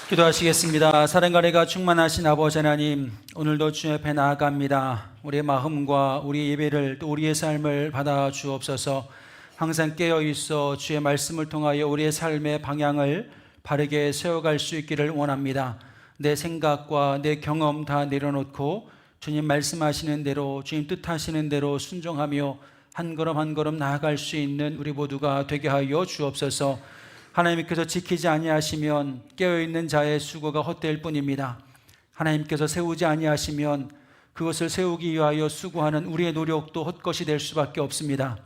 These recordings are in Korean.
기도하시겠습니다. 사랑과 은혜가 충만하신 아버지 하나님, 오늘도 주의 앞에 나아갑니다. 우리의 마음과 우리의 예배를 또 우리의 삶을 받아 주옵소서. 항상 깨어 있어 주의 말씀을 통하여 우리의 삶의 방향을 바르게 세워갈 수 있기를 원합니다. 내 생각과 내 경험 다 내려놓고 주님 말씀하시는 대로, 주님 뜻하시는 대로 순종하며 한 걸음 한 걸음 나아갈 수 있는 우리 모두가 되게 하여 주옵소서. 하나님께서 지키지 아니하시면 깨어있는 자의 수고가 헛될 뿐입니다. 하나님께서 세우지 아니하시면 그것을 세우기 위하여 수고하는 우리의 노력도 헛것이 될 수밖에 없습니다.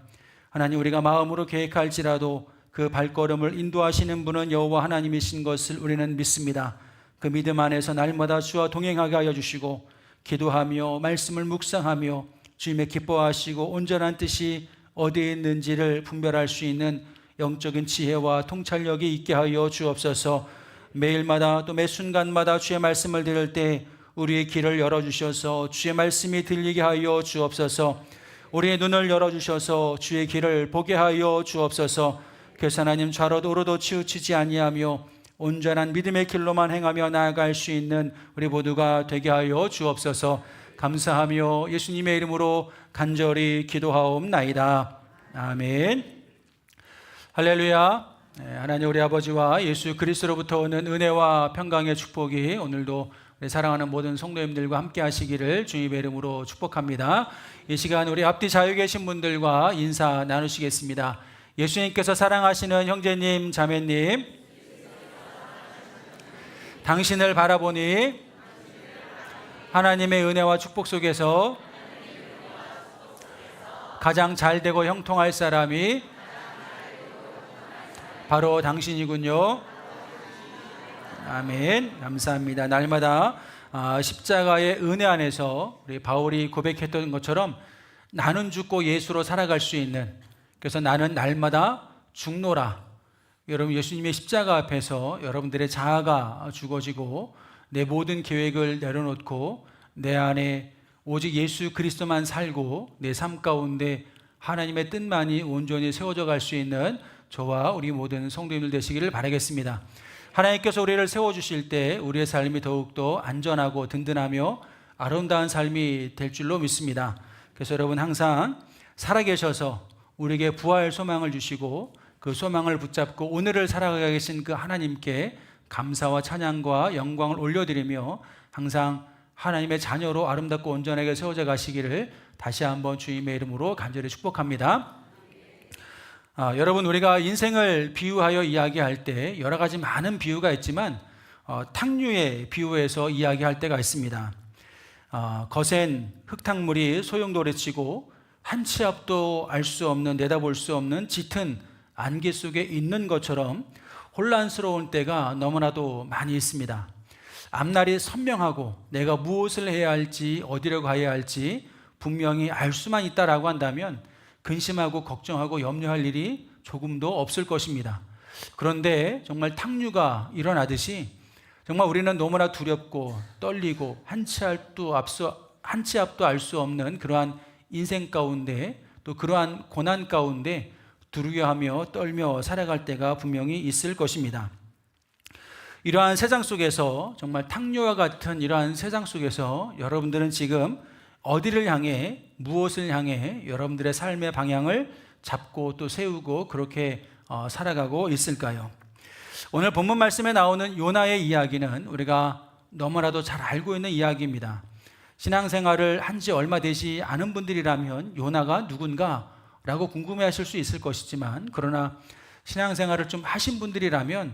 하나님, 우리가 마음으로 계획할지라도 그 발걸음을 인도하시는 분은 여호와 하나님이신 것을 우리는 믿습니다. 그 믿음 안에서 날마다 주와 동행하게 하여 주시고, 기도하며 말씀을 묵상하며 주님의 기뻐하시고 온전한 뜻이 어디에 있는지를 분별할 수 있는 영적인 지혜와 통찰력이 있게 하여 주옵소서. 매일마다 또 매 순간마다 주의 말씀을 들을 때 우리의 귀를 열어주셔서 주의 말씀이 들리게 하여 주옵소서. 우리의 눈을 열어주셔서 주의 길을 보게 하여 주옵소서. 그래서 하나님, 좌로도 우로도 치우치지 아니하며 온전한 믿음의 길로만 행하며 나아갈 수 있는 우리 모두가 되게 하여 주옵소서. 감사하며 예수님의 이름으로 간절히 기도하옵나이다. 아멘. 할렐루야. 하나님, 우리 아버지와 예수 그리스도로부터 오는 은혜와 평강의 축복이 오늘도 우리 사랑하는 모든 성도님들과 함께 하시기를 주님의 이름으로 축복합니다. 이 시간 우리 앞뒤 자유 계신 분들과 인사 나누시겠습니다. 예수님께서 사랑하시는 형제님, 자매님, 당신을 바라보니 하나님의 은혜와 축복 속에서 가장 잘 되고 형통할 사람이 바로 당신이군요. 아멘. 감사합니다. 날마다 십자가의 은혜 안에서 우리 바울이 고백했던 것처럼 나는 죽고 예수로 살아갈 수 있는, 그래서 나는 날마다 죽노라. 여러분, 예수님의 십자가 앞에서 여러분들의 자아가 죽어지고 내 모든 계획을 내려놓고 내 안에 오직 예수 그리스도만 살고 내 삶 가운데 하나님의 뜻만이 온전히 세워져 갈 수 있는 저와 우리 모든 성도님들 되시기를 바라겠습니다. 하나님께서 우리를 세워주실 때 우리의 삶이 더욱더 안전하고 든든하며 아름다운 삶이 될 줄로 믿습니다. 그래서 여러분, 항상 살아계셔서 우리에게 부활 소망을 주시고 그 소망을 붙잡고 오늘을 살아가게 계신 그 하나님께 감사와 찬양과 영광을 올려드리며 항상 하나님의 자녀로 아름답고 온전하게 세워져 가시기를 다시 한번 주님의 이름으로 간절히 축복합니다. 여러분, 우리가 인생을 비유하여 이야기할 때 여러 가지 많은 비유가 있지만 탕류에 비유해서 이야기할 때가 있습니다. 거센 흙탕물이 소용돌이치고 한 치 앞도 알 수 없는, 내다볼 수 없는 짙은 안개 속에 있는 것처럼 혼란스러운 때가 너무나도 많이 있습니다. 앞날이 선명하고 내가 무엇을 해야 할지, 어디로 가야 할지 분명히 알 수만 있다라고 한다면 근심하고 걱정하고 염려할 일이 조금도 없을 것입니다. 그런데 정말 탕류가 일어나듯이 정말 우리는 너무나 두렵고 떨리고 한 치 앞도 알 수 없는 그러한 인생 가운데, 또 그러한 고난 가운데 두려워하며 떨며 살아갈 때가 분명히 있을 것입니다. 이러한 세상 속에서, 정말 탕류와 같은 이러한 세상 속에서 여러분들은 지금 어디를 향해, 무엇을 향해 여러분들의 삶의 방향을 잡고 또 세우고 그렇게 살아가고 있을까요? 오늘 본문 말씀에 나오는 요나의 이야기는 우리가 너무나도 잘 알고 있는 이야기입니다. 신앙생활을 한 지 얼마 되지 않은 분들이라면 요나가 누군가 라고 궁금해하실 수 있을 것이지만, 그러나 신앙생활을 좀 하신 분들이라면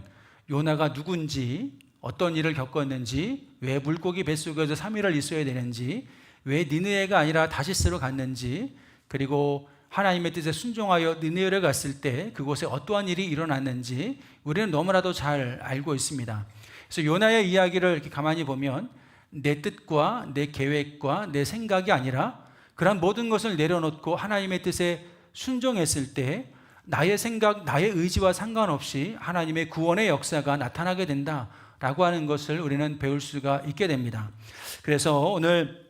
요나가 누군지, 어떤 일을 겪었는지, 왜 물고기 뱃속에서 3일을 있어야 되는지, 왜 니느웨가 아니라 다시스로 갔는지, 그리고 하나님의 뜻에 순종하여 니느웨를 갔을 때 그곳에 어떠한 일이 일어났는지 우리는 너무나도 잘 알고 있습니다. 그래서 요나의 이야기를 이렇게 가만히 보면 내 뜻과 내 계획과 내 생각이 아니라 그런 모든 것을 내려놓고 하나님의 뜻에 순종했을 때 나의 생각, 나의 의지와 상관없이 하나님의 구원의 역사가 나타나게 된다라고 하는 것을 우리는 배울 수가 있게 됩니다. 그래서 오늘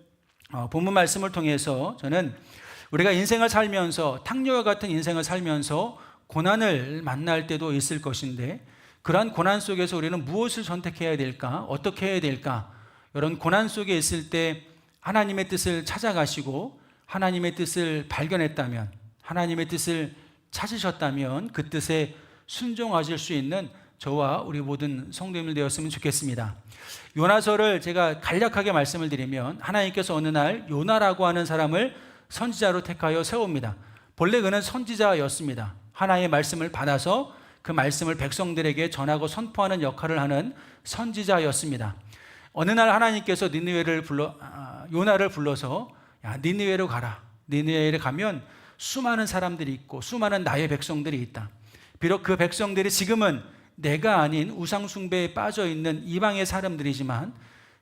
본문 말씀을 통해서 저는 우리가 인생을 살면서, 탕류와 같은 인생을 살면서 고난을 만날 때도 있을 것인데, 그러한 고난 속에서 우리는 무엇을 선택해야 될까? 어떻게 해야 될까? 이런 고난 속에 있을 때 하나님의 뜻을 찾아가시고 하나님의 뜻을 발견했다면, 하나님의 뜻을 찾으셨다면 그 뜻에 순종하실 수 있는 저와 우리 모든 성도님들 되었으면 좋겠습니다. 요나서를 제가 간략하게 말씀을 드리면, 하나님께서 어느 날 요나라고 하는 사람을 선지자로 택하여 세웁니다. 본래 그는 선지자였습니다. 하나님의 말씀을 받아서 그 말씀을 백성들에게 전하고 선포하는 역할을 하는 선지자였습니다. 어느 날 하나님께서 요나를 불러서 야, 니느웨로 가라. 니느웨에 가면 수많은 사람들이 있고 수많은 나의 백성들이 있다. 비록 그 백성들이 지금은 내가 아닌 우상 숭배에 빠져 있는 이방의 사람들이지만,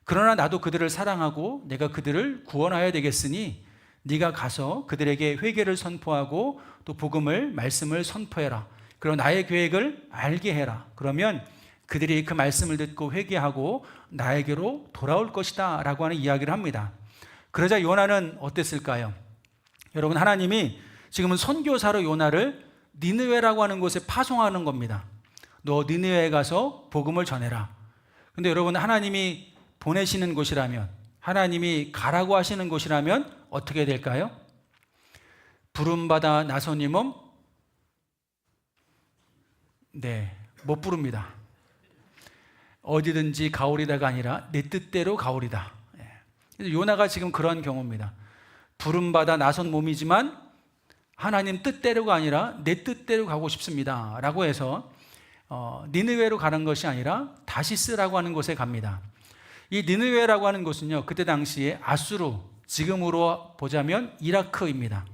그러나 나도 그들을 사랑하고 내가 그들을 구원하여야 되겠으니 네가 가서 그들에게 회개를 선포하고 또 복음을, 말씀을 선포해라. 그리고 나의 계획을 알게 해라. 그러면 그들이 그 말씀을 듣고 회개하고 나에게로 돌아올 것이다 라고 하는 이야기를 합니다. 그러자 요나는 어땠을까요? 여러분, 하나님이 지금은 선교사로 요나를 니느웨라고 하는 곳에 파송하는 겁니다. 너 니느웨에 가서 복음을 전해라. 근데 여러분, 하나님이 보내시는 곳이라면, 하나님이 가라고 하시는 곳이라면 어떻게 될까요? 부름받아 나서니 몸? 네, 못 부릅니다. 어디든지 가오리다가 아니라 내 뜻대로 가오리다. 요나가 지금 그런 경우입니다. 부름받아 나선 몸이지만 하나님 뜻대로가 아니라 내 뜻대로 가고 싶습니다 라고 해서 니느웨로 가는 것이 아니라 다시스라고 하는 곳에 갑니다. 이 니느웨라고 하는 곳은요, 그때 당시에 아수르, 지금으로 보자면 이라크입니다.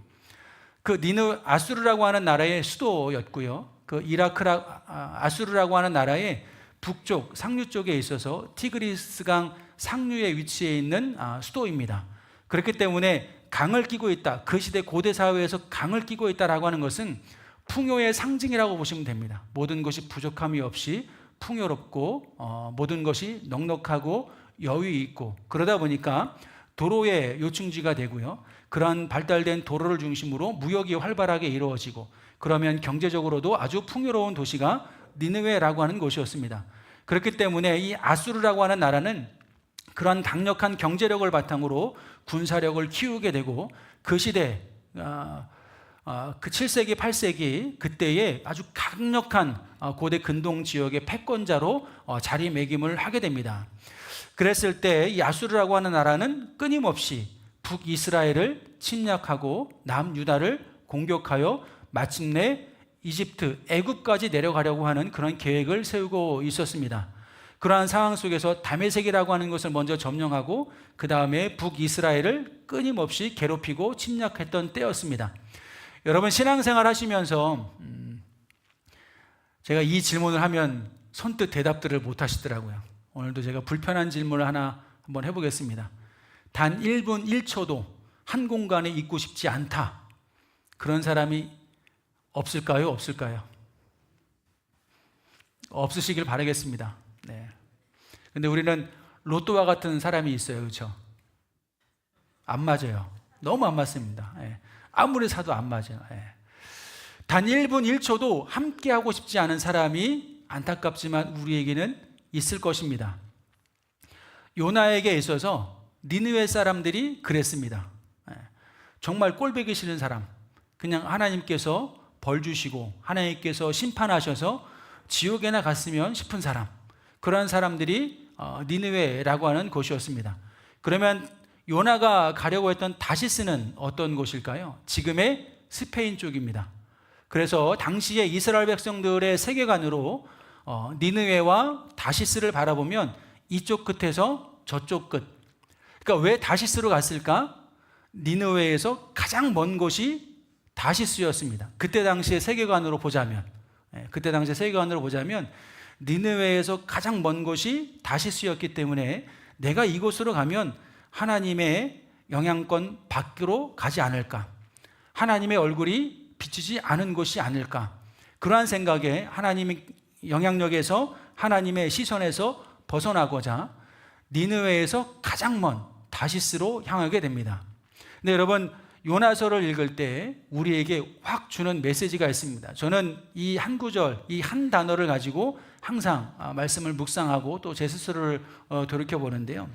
그 아수르라고 하는 나라의 수도였고요, 그 아수르라고 하는 나라의 북쪽 상류 쪽에 있어서 티그리스강 상류에 위치해 있는 수도입니다. 그렇기 때문에 강을 끼고 있다, 그 시대 고대 사회에서 강을 끼고 있다라고 하는 것은 풍요의 상징이라고 보시면 됩니다. 모든 것이 부족함이 없이 풍요롭고 모든 것이 넉넉하고 여유 있고, 그러다 보니까 도로의 요충지가 되고요, 그러한 발달된 도로를 중심으로 무역이 활발하게 이루어지고, 그러면 경제적으로도 아주 풍요로운 도시가 니느웨라고 하는 곳이었습니다. 그렇기 때문에 이 아수르라고 하는 나라는 그러한 강력한 경제력을 바탕으로 군사력을 키우게 되고, 그 시대 그 7세기, 8세기 그때에 아주 강력한 고대 근동 지역의 패권자로 자리매김을 하게 됩니다. 그랬을 때 이 아수르라고 하는 나라는 끊임없이 북이스라엘을 침략하고 남유다를 공격하여 마침내 이집트, 애굽까지 내려가려고 하는 그런 계획을 세우고 있었습니다. 그러한 상황 속에서 다메섹이라고 하는 것을 먼저 점령하고 그 다음에 북이스라엘을 끊임없이 괴롭히고 침략했던 때였습니다. 여러분, 신앙생활 하시면서 제가 이 질문을 하면 선뜻 대답들을 못 하시더라고요. 오늘도 제가 불편한 질문을 하나 한번 해보겠습니다. 단 1분 1초도 한 공간에 있고 싶지 않다, 그런 사람이 없을까요? 없을까요? 없으시길 바라겠습니다. 네. 근데 우리는 로또와 같은 사람이 있어요. 그렇죠? 안 맞아요. 너무 안 맞습니다. 예. 아무리 사도 안 맞아요. 예. 단 1분 1초도 함께하고 싶지 않은 사람이 안타깝지만 우리에게는 있을 것입니다. 요나에게 있어서 니느웨 사람들이 그랬습니다. 예. 정말 꼴보기 싫은 사람, 그냥 하나님께서 벌 주시고 하나님께서 심판하셔서 지옥에나 갔으면 싶은 사람, 그런 사람들이 니느웨라고 하는 곳이었습니다. 그러면 요나가 가려고 했던 다시스는 어떤 곳일까요? 지금의 스페인 쪽입니다. 그래서 당시에 이스라엘 백성들의 세계관으로 니느웨와 다시스를 바라보면 이쪽 끝에서 저쪽 끝. 그러니까 왜 다시스로 갔을까? 니느웨에서 가장 먼 곳이 다시스였습니다. 그때 당시의 세계관으로 보자면, 니느웨에서 가장 먼 곳이 다시스였기 때문에 내가 이곳으로 가면 하나님의 영향권 밖으로 가지 않을까, 하나님의 얼굴이 비치지 않은 곳이 아닐까, 그러한 생각에 하나님의 영향력에서, 하나님의 시선에서 벗어나고자 니느웨에서 가장 먼 다시스로 향하게 됩니다. 근데 여러분, 요나서를 읽을 때 우리에게 확 주는 메시지가 있습니다. 저는 이 한 구절, 이 한 단어를 가지고 항상 말씀을 묵상하고 또 제 스스로를 돌이켜보는데요.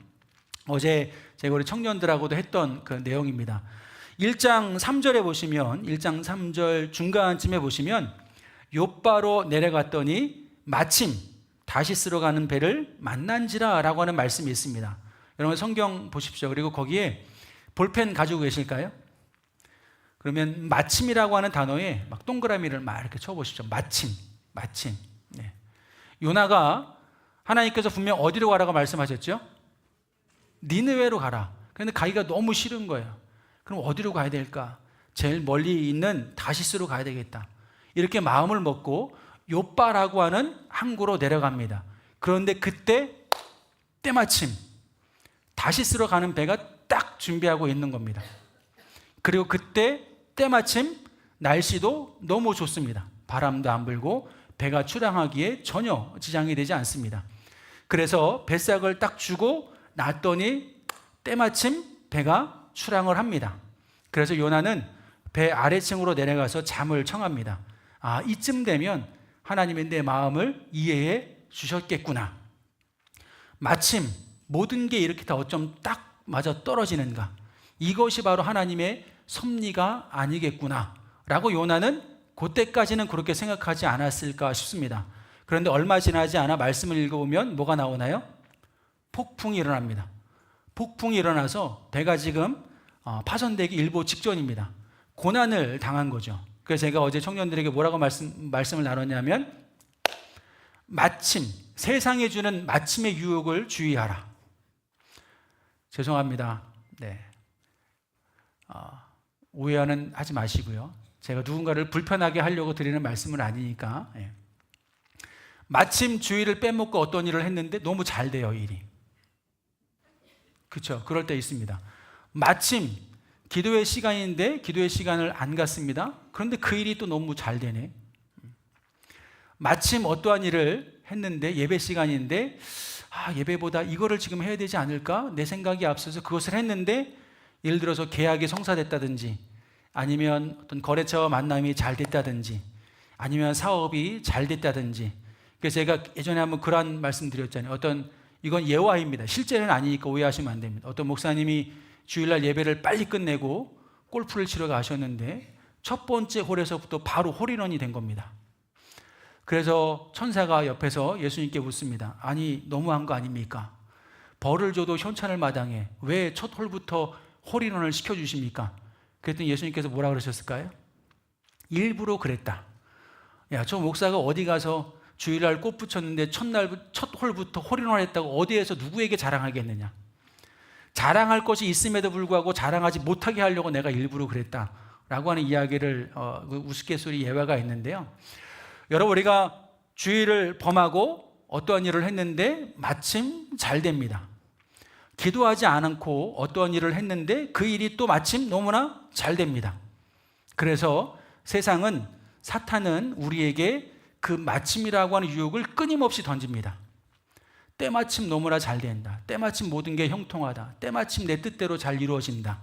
어제 제가 우리 청년들하고도 했던 그 내용입니다. 1장 3절에 보시면, 1장 3절 중간쯤에 보시면 욥바로 내려갔더니 마침 다시스로 가는 배를 만난지라 라고 하는 말씀이 있습니다. 여러분 성경 보십시오. 그리고 거기에 볼펜 가지고 계실까요? 그러면 마침이라고 하는 단어에 막 동그라미를 막 이렇게 쳐보십시오. 마침. 네. 요나가 하나님께서 분명 어디로 가라고 말씀하셨죠? 니느웨로 가라. 그런데 가기가 너무 싫은 거예요. 그럼 어디로 가야 될까? 제일 멀리 있는 다시스로 가야 되겠다. 이렇게 마음을 먹고 욥바라고 하는 항구로 내려갑니다. 그런데 그때 때마침 다시스로 가는 배가 딱 준비하고 있는 겁니다. 그리고 그때 때마침 날씨도 너무 좋습니다. 바람도 안 불고 배가 출항하기에 전혀 지장이 되지 않습니다. 그래서 뱃삭을 딱 주고 놨더니 때마침 배가 출항을 합니다. 그래서 요나는 배 아래층으로 내려가서 잠을 청합니다. 아, 이쯤 되면 하나님이 내 마음을 이해해 주셨겠구나. 마침 모든 게 이렇게 다 어쩜 딱 맞아 떨어지는가. 이것이 바로 하나님의 섭리가 아니겠구나 라고 요나는 그때까지는 그렇게 생각하지 않았을까 싶습니다. 그런데 얼마 지나지 않아 말씀을 읽어보면 뭐가 나오나요? 폭풍이 일어납니다. 폭풍이 일어나서 배가 지금 파손되기 일보 직전입니다. 고난을 당한 거죠. 그래서 제가 어제 청년들에게 뭐라고 말씀을 나눴냐면 마침, 세상에 주는 마침의 유혹을 주의하라. 죄송합니다. 네. 오해는 하지 마시고요. 제가 누군가를 불편하게 하려고 드리는 말씀은 아니니까. 예. 마침 주의를 빼먹고 어떤 일을 했는데 너무 잘 돼요, 일이. 그렇죠. 그럴 때 있습니다. 마침 기도의 시간인데 기도의 시간을 안 갔습니다. 그런데 그 일이 또 너무 잘 되네. 마침 어떠한 일을 했는데 예배 시간인데 예배보다 이거를 지금 해야 되지 않을까? 내 생각이 앞서서 그것을 했는데 예를 들어서 계약이 성사됐다든지 아니면 어떤 거래처와 만남이 잘 됐다든지 아니면 사업이 잘 됐다든지. 그래서 제가 예전에 한번 그런 말씀 드렸잖아요. 이건 예화입니다. 실제는 아니니까 오해하시면 안 됩니다. 어떤 목사님이 주일날 예배를 빨리 끝내고 골프를 치러 가셨는데 첫 번째 홀에서부터 바로 홀인원이 된 겁니다. 그래서 천사가 옆에서 예수님께 묻습니다. 아니 너무한 거 아닙니까? 벌을 줘도 현찬을 마당해 왜 첫 홀부터 홀인원을 시켜주십니까? 그랬더니 예수님께서 뭐라 그러셨을까요? 일부러 그랬다. 야, 저 목사가 어디 가서 주일날 꽃 붙였는데 첫 홀부터 홀인원 했다고 어디에서 누구에게 자랑하겠느냐? 자랑할 것이 있음에도 불구하고 자랑하지 못하게 하려고 내가 일부러 그랬다라고 하는 이야기를 우스갯소리 예화가 있는데요. 여러분 우리가 주일을 범하고 어떠한 일을 했는데 마침 잘 됩니다. 기도하지 않고 어떠한 일을 했는데 그 일이 또 마침 너무나 잘 됩니다. 그래서 사탄은 우리에게 그 마침이라고 하는 유혹을 끊임없이 던집니다. 때마침 너무나 잘 된다. 때마침 모든 게 형통하다. 때마침 내 뜻대로 잘 이루어진다.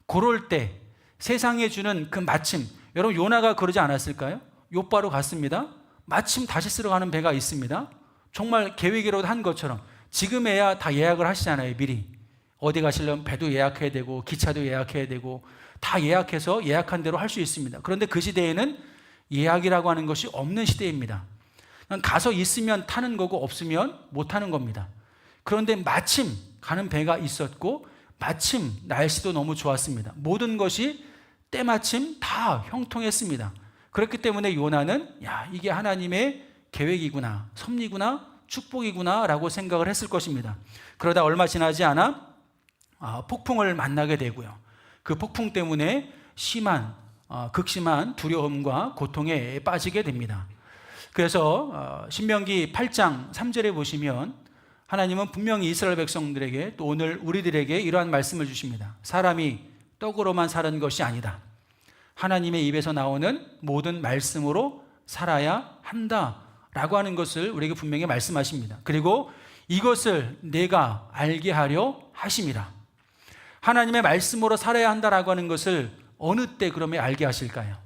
그럴 때 세상에 주는 그 마침, 여러분 요나가 그러지 않았을까요? 욥바로 갔습니다. 마침 다시스로 가는 배가 있습니다. 정말 계획이라도 한 것처럼 지금에야 다 예약을 하시잖아요. 미리 어디 가시려면 배도 예약해야 되고 기차도 예약해야 되고 다 예약해서 예약한 대로 할 수 있습니다. 그런데 그 시대에는 예약이라고 하는 것이 없는 시대입니다. 가서 있으면 타는 거고 없으면 못 타는 겁니다. 그런데 마침 가는 배가 있었고 마침 날씨도 너무 좋았습니다. 모든 것이 때마침 다 형통했습니다. 그렇기 때문에 요나는 이게 하나님의 계획이구나, 섭리구나, 축복이구나 라고 생각을 했을 것입니다. 그러다 얼마 지나지 않아 폭풍을 만나게 되고요. 그 폭풍 때문에 극심한 두려움과 고통에 빠지게 됩니다. 그래서 신명기 8장 3절에 보시면 하나님은 분명히 이스라엘 백성들에게 또 오늘 우리들에게 이러한 말씀을 주십니다. 사람이 떡으로만 사는 것이 아니다. 하나님의 입에서 나오는 모든 말씀으로 살아야 한다라고 하는 것을 우리에게 분명히 말씀하십니다. 그리고 이것을 내가 알게 하려 하심이라. 하나님의 말씀으로 살아야 한다라고 하는 것을 어느 때 그러면 알게 하실까요?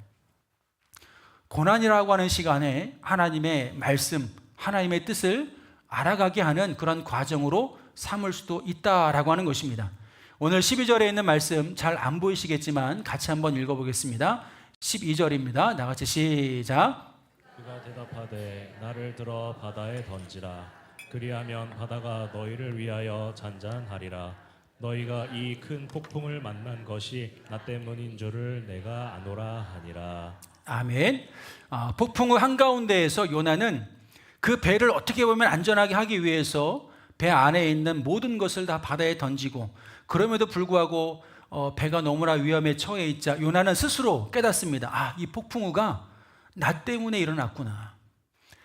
고난이라고 하는 시간에 하나님의 말씀, 하나님의 뜻을 알아가게 하는 그런 과정으로 삼을 수도 있다라고 하는 것입니다. 오늘 12절에 있는 말씀 잘 안 보이시겠지만 같이 한번 읽어보겠습니다. 12절입니다. 나같이 시작. 그가 대답하되 나를 들어 바다에 던지라. 그리하면 바다가 너희를 위하여 잔잔하리라. 너희가 이 큰 폭풍을 만난 것이 나 때문인 줄을 내가 아노라 하니라. 아멘. 폭풍의 한가운데에서 요나는 그 배를 어떻게 보면 안전하게 하기 위해서 배 안에 있는 모든 것을 다 바다에 던지고, 그럼에도 불구하고 배가 너무나 위험에 처해 있자 요나는 스스로 깨닫습니다. 이 폭풍우가 나 때문에 일어났구나.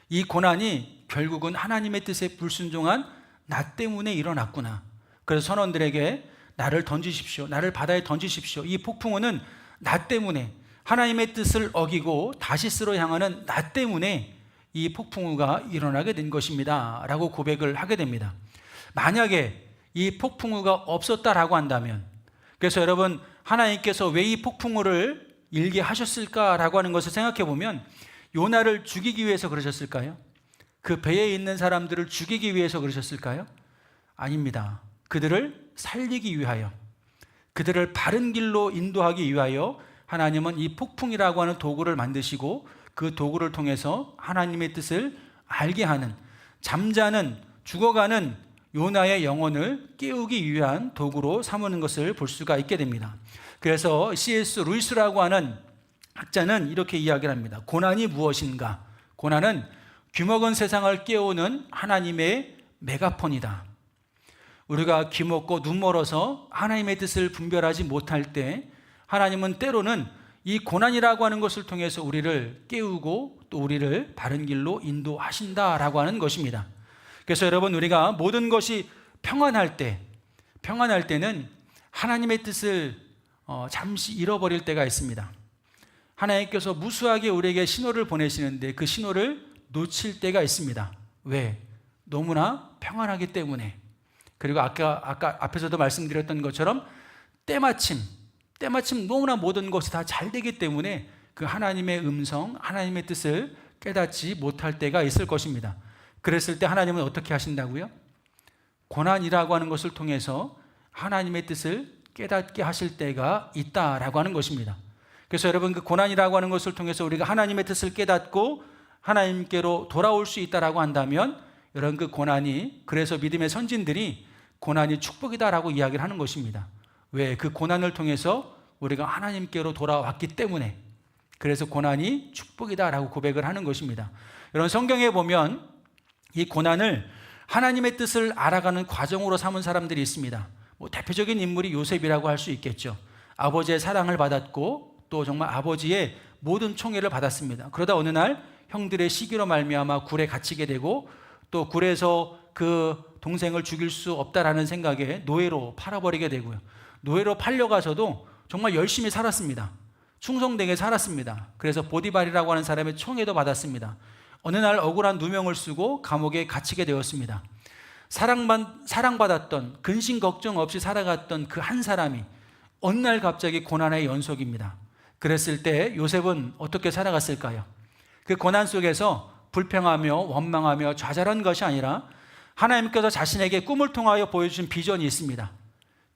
이 고난이 결국은 하나님의 뜻에 불순종한 나 때문에 일어났구나. 그래서 선원들에게 나를 던지십시오. 나를 바다에 던지십시오. 이 폭풍우는 나 때문에, 하나님의 뜻을 어기고 다시스로 향하는 나 때문에 이 폭풍우가 일어나게 된 것입니다 라고 고백을 하게 됩니다. 만약에 이 폭풍우가 없었다라고 한다면, 그래서 여러분, 하나님께서 왜 이 폭풍우를 일게 하셨을까라고 하는 것을 생각해 보면, 요나를 죽이기 위해서 그러셨을까요? 그 배에 있는 사람들을 죽이기 위해서 그러셨을까요? 아닙니다. 그들을 살리기 위하여, 그들을 바른 길로 인도하기 위하여 하나님은 이 폭풍이라고 하는 도구를 만드시고, 그 도구를 통해서 하나님의 뜻을 알게 하는, 잠자는, 죽어가는 요나의 영혼을 깨우기 위한 도구로 삼는 것을 볼 수가 있게 됩니다. 그래서 C.S. 루이스라고 하는 학자는 이렇게 이야기를 합니다. 고난이 무엇인가? 고난은 귀먹은 세상을 깨우는 하나님의 메가폰이다. 우리가 귀먹고 눈멀어서 하나님의 뜻을 분별하지 못할 때 하나님은 때로는 이 고난이라고 하는 것을 통해서 우리를 깨우고 또 우리를 바른 길로 인도하신다라고 하는 것입니다. 그래서 여러분, 우리가 모든 것이 평안할 때는 하나님의 뜻을 잠시 잃어버릴 때가 있습니다. 하나님께서 무수하게 우리에게 신호를 보내시는데 그 신호를 놓칠 때가 있습니다. 왜? 너무나 평안하기 때문에. 그리고 아까 앞에서도 말씀드렸던 것처럼 때마침 너무나 모든 것이 다 잘 되기 때문에 그 하나님의 음성, 하나님의 뜻을 깨닫지 못할 때가 있을 것입니다. 그랬을 때 하나님은 어떻게 하신다고요? 고난이라고 하는 것을 통해서 하나님의 뜻을 깨닫게 하실 때가 있다라고 하는 것입니다. 그래서 여러분, 그 고난이라고 하는 것을 통해서 우리가 하나님의 뜻을 깨닫고 하나님께로 돌아올 수 있다라고 한다면, 여러분, 그 고난이, 그래서 믿음의 선진들이 고난이 축복이다라고 이야기를 하는 것입니다. 왜? 그 고난을 통해서 우리가 하나님께로 돌아왔기 때문에, 그래서 고난이 축복이다라고 고백을 하는 것입니다. 여러분, 성경에 보면 이 고난을 하나님의 뜻을 알아가는 과정으로 삼은 사람들이 있습니다. 대표적인 인물이 요셉이라고 할 수 있겠죠. 아버지의 사랑을 받았고 또 정말 아버지의 모든 총애를 받았습니다. 그러다 어느 날 형들의 시기로 말미암아 굴에 갇히게 되고, 또 굴에서 그 동생을 죽일 수 없다라는 생각에 노예로 팔아버리게 되고요. 노예로 팔려가서도 정말 열심히 살았습니다. 충성되게 살았습니다. 그래서 보디발이라고 하는 사람의 총애도 받았습니다. 어느 날 억울한 누명을 쓰고 감옥에 갇히게 되었습니다. 사랑받았던, 근심 걱정 없이 살아갔던 그 한 사람이 어느 날 갑자기 고난의 연속입니다. 그랬을 때 요셉은 어떻게 살아갔을까요? 그 고난 속에서 불평하며 원망하며 좌절한 것이 아니라 하나님께서 자신에게 꿈을 통하여 보여주신 비전이 있습니다.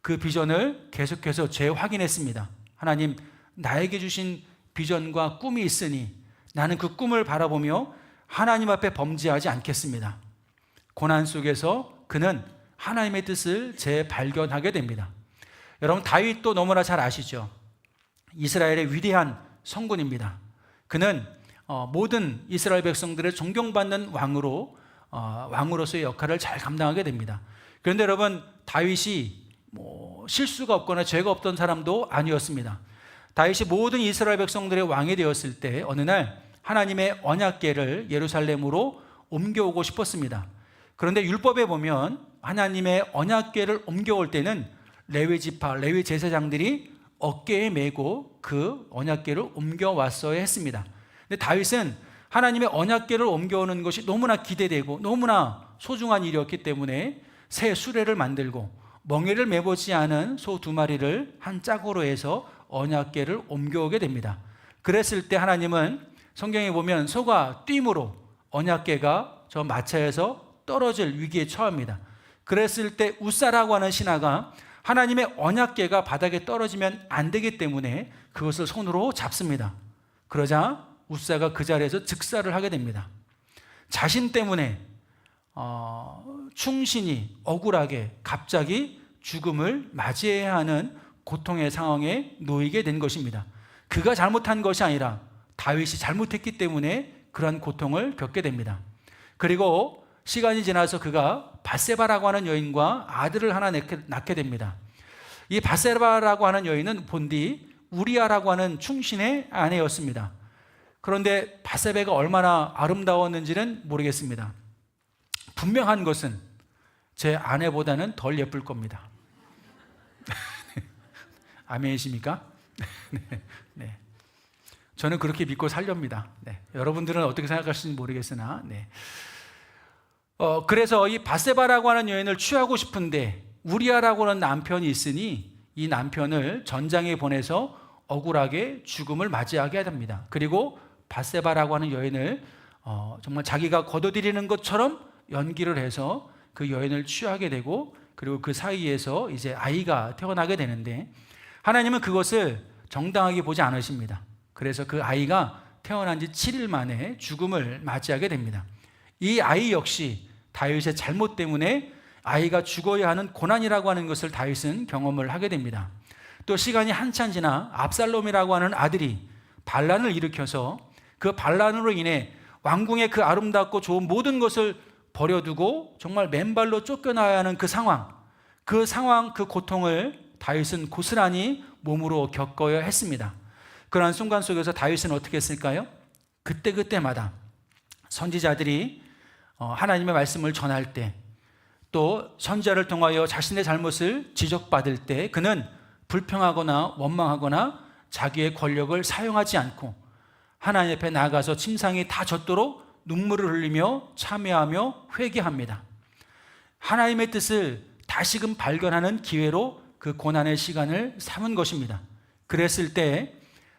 그 비전을 계속해서 재확인했습니다. 하나님, 나에게 주신 비전과 꿈이 있으니 나는 그 꿈을 바라보며 하나님 앞에 범죄하지 않겠습니다. 고난 속에서 그는 하나님의 뜻을 재발견하게 됩니다. 여러분, 다윗도 너무나 잘 아시죠? 이스라엘의 위대한 성군입니다. 그는 모든 이스라엘 백성들의 존경받는 왕으로서의 역할을 잘 감당하게 됩니다. 그런데 여러분, 다윗이 실수가 없거나 죄가 없던 사람도 아니었습니다. 다윗이 모든 이스라엘 백성들의 왕이 되었을 때 어느 날 하나님의 언약궤를 예루살렘으로 옮겨오고 싶었습니다. 그런데 율법에 보면 하나님의 언약궤를 옮겨올 때는 레위 지파, 레위 제사장들이 어깨에 메고 그 언약궤를 옮겨왔어야 했습니다. 근데 다윗은 하나님의 언약궤를 옮겨오는 것이 너무나 기대되고 너무나 소중한 일이었기 때문에 새 수레를 만들고 멍에를 매보지 않은 소 2마리를 한 짝으로 해서 언약궤를 옮겨오게 됩니다. 그랬을 때 하나님은 성경에 보면 소가 뜀으로 언약궤가 저 마차에서 떨어질 위기에 처합니다. 그랬을 때 웃사라고 하는 신하가 하나님의 언약궤가 바닥에 떨어지면 안 되기 때문에 그것을 손으로 잡습니다. 그러자 웃사가 그 자리에서 즉사를 하게 됩니다. 자신 때문에 충신이 억울하게 갑자기 죽음을 맞이해야 하는 고통의 상황에 놓이게 된 것입니다. 그가 잘못한 것이 아니라 다윗이 잘못했기 때문에 그러한 고통을 겪게 됩니다. 그리고 시간이 지나서 그가 밧세바라고 하는 여인과 아들을 하나 낳게 됩니다. 이 밧세바라고 하는 여인은 본디 우리아라고 하는 충신의 아내였습니다. 그런데 밧세바가 얼마나 아름다웠는지는 모르겠습니다. 분명한 것은 제 아내보다는 덜 예쁠 겁니다. 아멘이십니까? 네. 저는 그렇게 믿고 살렵니다. 네. 여러분들은 어떻게 생각하실지 모르겠으나, 네. 그래서 이 밧세바라고 하는 여인을 취하고 싶은데 우리아라고 하는 남편이 있으니 이 남편을 전장에 보내서 억울하게 죽음을 맞이하게 됩니다. 그리고 밧세바라고 하는 여인을 정말 자기가 거둬들이는 것처럼 연기를 해서 그 여인을 취하게 되고, 그리고 그 사이에서 이제 아이가 태어나게 되는데 하나님은 그것을 정당하게 보지 않으십니다. 그래서 그 아이가 태어난 지 7일 만에 죽음을 맞이하게 됩니다. 이 아이 역시 다윗의 잘못 때문에 아이가 죽어야 하는 고난이라고 하는 것을 다윗은 경험을 하게 됩니다. 또 시간이 한참 지나 압살롬이라고 하는 아들이 반란을 일으켜서 그 반란으로 인해 왕궁의 그 아름답고 좋은 모든 것을 버려두고 정말 맨발로 쫓겨나야 하는 그 상황, 그 고통을 다윗은 고스란히 몸으로 겪어야 했습니다. 그러한 순간 속에서 다윗은 어떻게 했을까요? 그때마다 선지자들이 하나님의 말씀을 전할 때, 또 선지자를 통하여 자신의 잘못을 지적받을 때 그는 불평하거나 원망하거나 자기의 권력을 사용하지 않고 하나님 앞에 나아가서 침상이 다 젖도록 눈물을 흘리며 참회하며 회개합니다. 하나님의 뜻을 다시금 발견하는 기회로 그 고난의 시간을 삼은 것입니다. 그랬을 때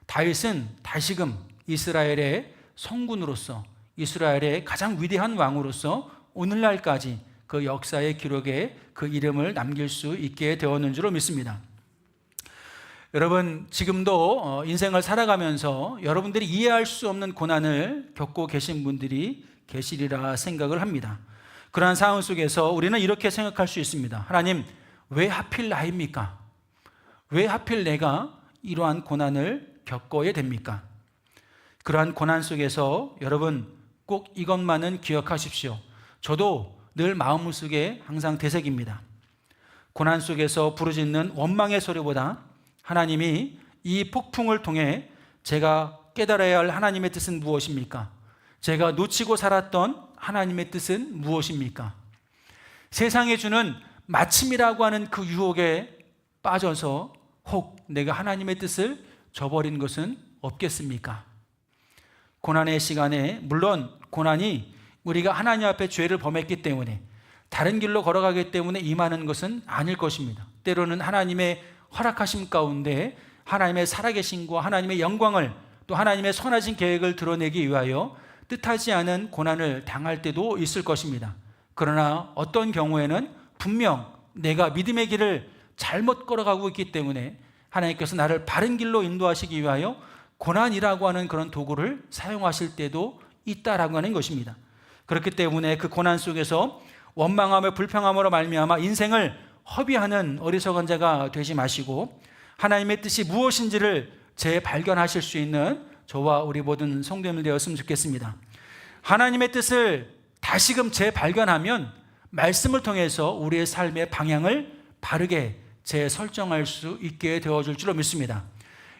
다윗은 다시금 이스라엘의 성군으로서, 이스라엘의 가장 위대한 왕으로서 오늘날까지 그 역사의 기록에 그 이름을 남길 수 있게 되었는 줄로 믿습니다. 여러분, 지금도 인생을 살아가면서 여러분들이 이해할 수 없는 고난을 겪고 계신 분들이 계시리라 생각을 합니다. 그러한 상황 속에서 우리는 이렇게 생각할 수 있습니다. 하나님, 왜 하필 나입니까? 왜 하필 내가 이러한 고난을 겪어야 됩니까? 그러한 고난 속에서 여러분 꼭 이것만은 기억하십시오. 저도 늘 마음속에 항상 되새깁니다. 고난 속에서 부르짖는 원망의 소리보다 하나님이 이 폭풍을 통해 제가 깨달아야 할 하나님의 뜻은 무엇입니까? 제가 놓치고 살았던 하나님의 뜻은 무엇입니까? 세상에 주는 마침이라고 하는 그 유혹에 빠져서 혹 내가 하나님의 뜻을 저버린 것은 없겠습니까? 고난의 시간에, 물론 고난이 우리가 하나님 앞에 죄를 범했기 때문에 다른 길로 걸어가기 때문에 임하는 것은 아닐 것입니다. 때로는 하나님의 허락하심 가운데 하나님의 살아계심과 하나님의 영광을, 또 하나님의 선하신 계획을 드러내기 위하여 뜻하지 않은 고난을 당할 때도 있을 것입니다. 그러나 어떤 경우에는 분명 내가 믿음의 길을 잘못 걸어가고 있기 때문에 하나님께서 나를 바른 길로 인도하시기 위하여 고난이라고 하는 그런 도구를 사용하실 때도 있다라고 하는 것입니다. 그렇기 때문에 그 고난 속에서 원망하며 불평함으로 말미암아 인생을 허비하는 어리석은 자가 되지 마시고 하나님의 뜻이 무엇인지를 재발견하실 수 있는 저와 우리 모든 성도님들 되었으면 좋겠습니다. 하나님의 뜻을 다시금 재발견하면 말씀을 통해서 우리의 삶의 방향을 바르게 재설정할 수 있게 되어줄 줄로 믿습니다.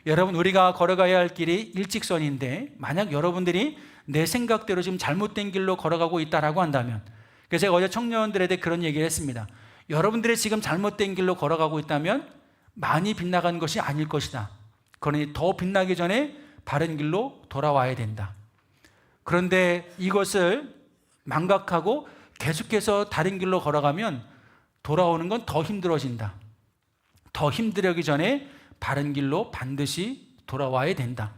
여러분, 우리가 걸어가야 할 길이 일직선인데 만약 여러분들이 내 생각대로 지금 잘못된 길로 걸어가고 있다라고 한다면, 그래서 제가 어제 청년들에게 그런 얘기를 했습니다. 여러분들이 지금 잘못된 길로 걸어가고 있다면 많이 빗나간 것이 아닐 것이다. 그러니 더 빗나기 전에 바른 길로 돌아와야 된다. 그런데 이것을 망각하고 계속해서 다른 길로 걸어가면 돌아오는 건 더 힘들어진다. 더 힘들기 전에 바른 길로 반드시 돌아와야 된다.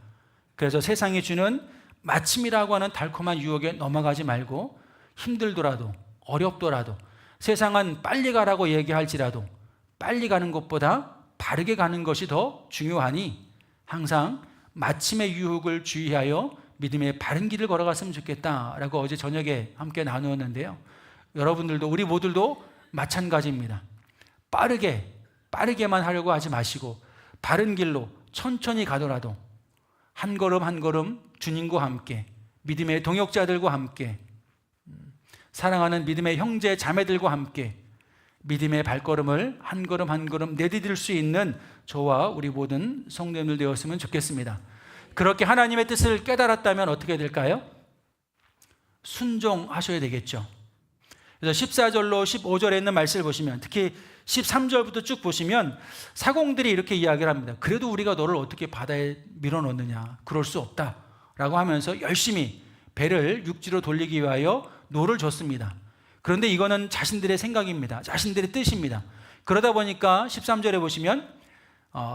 그래서 세상이 주는 마침이라고 하는 달콤한 유혹에 넘어가지 말고 힘들더라도 어렵더라도 세상은 빨리 가라고 얘기할지라도 빨리 가는 것보다 바르게 가는 것이 더 중요하니 항상 마침의 유혹을 주의하여 믿음의 바른 길을 걸어갔으면 좋겠다라고 어제 저녁에 함께 나누었는데요. 여러분들도 우리 모두도 마찬가지입니다. 빠르게만 하려고 하지 마시고 바른 길로 천천히 가더라도 한 걸음 한 걸음 주님과 함께 믿음의 동역자들과 함께 사랑하는 믿음의 형제 자매들과 함께 믿음의 발걸음을 한 걸음 한 걸음 내디딜 수 있는 저와 우리 모든 성도님들 되었으면 좋겠습니다. 그렇게 하나님의 뜻을 깨달았다면 어떻게 될까요? 순종하셔야 되겠죠. 그래서 14절로 15절에 있는 말씀을 보시면 특히 13절부터 쭉 보시면 사공들이 이렇게 이야기를 합니다. 그래도 우리가 너를 어떻게 바다에 밀어넣느냐, 그럴 수 없다 라고 하면서 열심히 배를 육지로 돌리기 위하여 노를 줬습니다. 그런데 이거는 자신들의 생각입니다. 자신들의 뜻입니다. 그러다 보니까 13절에 보시면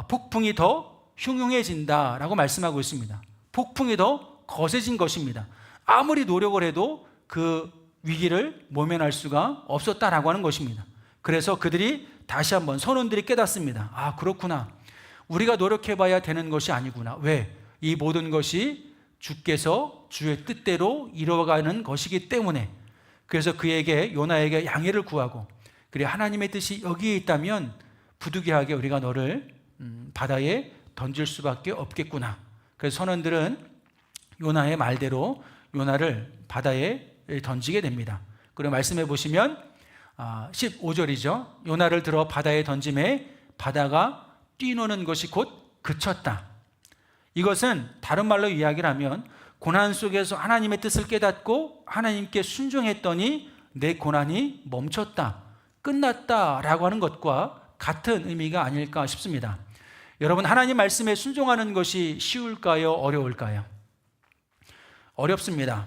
폭풍이 더 흉흉해진다라고 말씀하고 있습니다. 폭풍이 더 거세진 것입니다. 아무리 노력을 해도 그 위기를 모면할 수가 없었다라고 하는 것입니다. 그래서 그들이 다시 한번 선원들이 깨닫습니다. 아, 그렇구나. 우리가 노력해봐야 되는 것이 아니구나. 왜? 이 모든 것이 주께서 주의 뜻대로 이루어가는 것이기 때문에. 그래서 그에게 요나에게 양해를 구하고 그래 하나님의 뜻이 여기에 있다면 부득이하게 우리가 너를 바다에 던질 수밖에 없겠구나. 그래서 선원들은 요나의 말대로 요나를 바다에 던지게 됩니다. 그리고 말씀해 보시면 15절이죠. 요나를 들어 바다에 던짐에 바다가 뛰노는 것이 곧 그쳤다. 이것은 다른 말로 이야기를 하면 고난 속에서 하나님의 뜻을 깨닫고 하나님께 순종했더니 내 고난이 멈췄다, 끝났다라고 하는 것과 같은 의미가 아닐까 싶습니다. 여러분, 하나님 말씀에 순종하는 것이 쉬울까요? 어려울까요? 어렵습니다.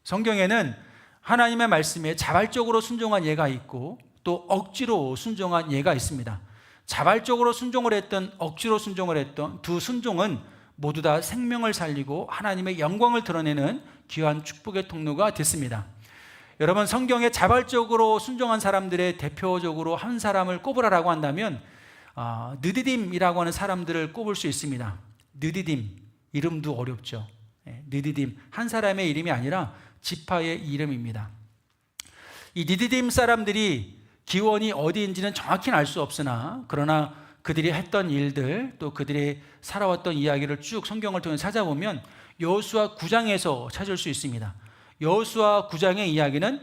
성경에는 하나님의 말씀에 자발적으로 순종한 예가 있고 또 억지로 순종한 예가 있습니다. 자발적으로 순종을 했던 억지로 순종을 했던 두 순종은 모두 다 생명을 살리고 하나님의 영광을 드러내는 귀한 축복의 통로가 됐습니다. 여러분, 성경에 자발적으로 순종한 사람들의 대표적으로 한 사람을 꼽으라고 한다면 느디딤이라고 하는 사람들을 꼽을 수 있습니다. 느디딤, 이름도 어렵죠. 느디딤, 한 사람의 이름이 아니라 지파의 이름입니다. 이 느디딤 사람들이 기원이 어디인지는 정확히는 알 수 없으나 그러나 그들이 했던 일들 또 그들이 살아왔던 이야기를 쭉 성경을 통해 찾아보면 여호수아 9장에서 찾을 수 있습니다. 여호수아 9장의 이야기는